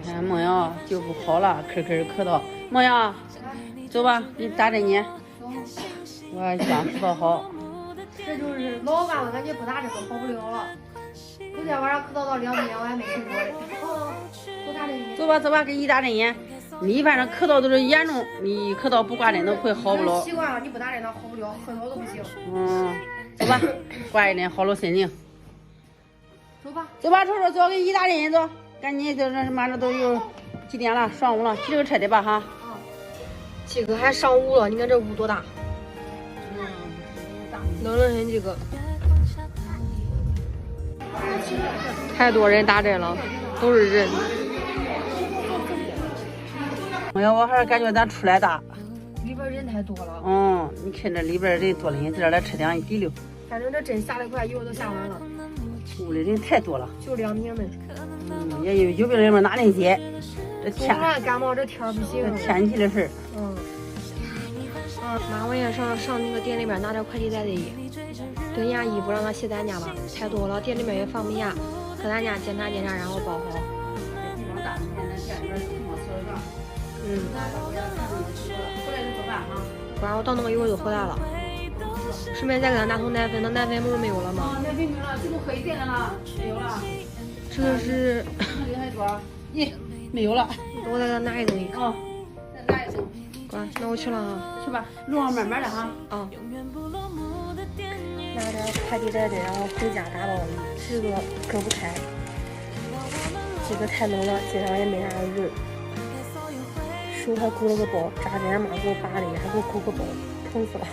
看梦瑶就不好了，咳咳咳到。梦瑶，走吧，给你打针去。我想知道好。这就是老晚了，感觉不打针都好不了了。昨天晚上咳到2点，我还没睡着嘞。不打针去。走吧，走吧，给你打针去。你反正咳到都是严重，你咳到不挂针都会好不了。习惯了，你不打针它好不了，喝药都不行。走吧，挂一针好了心情。走吧，走吧，瞅瞅，走，给你打针走，赶紧，这马上都有几点了？上午了，骑这个车的吧哈。这个还上午了，你看这雾多大？冷得很，这个。太多人打针了，都是人。哎呀，我还是感觉咱出来大。里边人太多了。你看这里边人多的很，这来车辆一滴溜。反正这针下得快，油都下完了。屋里人太多了，就2名们。也有病人们哪能接？这天感冒这天不行。这天气的事儿。妈，我也上那个店里面拿点快递袋的，跟人家衣服让他写咱家吧，太多了，店里面也放不下，搁咱家检查，然后包好。地方大，你看咱店里边地方小的。回来就走吧哈。不然我到那个一会儿就回来了。顺便再给他拿桶奶粉，那奶粉不是没有了吗？奶粉没有了，这都喝一遍了，没有了。这个是。这还多？咦，没有了。我再给他拿一东西。再拿一东。乖，那我去了哈。去吧，路上慢慢的哈。拿点快递袋的，然后回家打包的。这个割不开，这个太冷了，街上也没啥人。手还鼓了个包，扎针嘛给我拔的，还给我鼓个包，疼死了。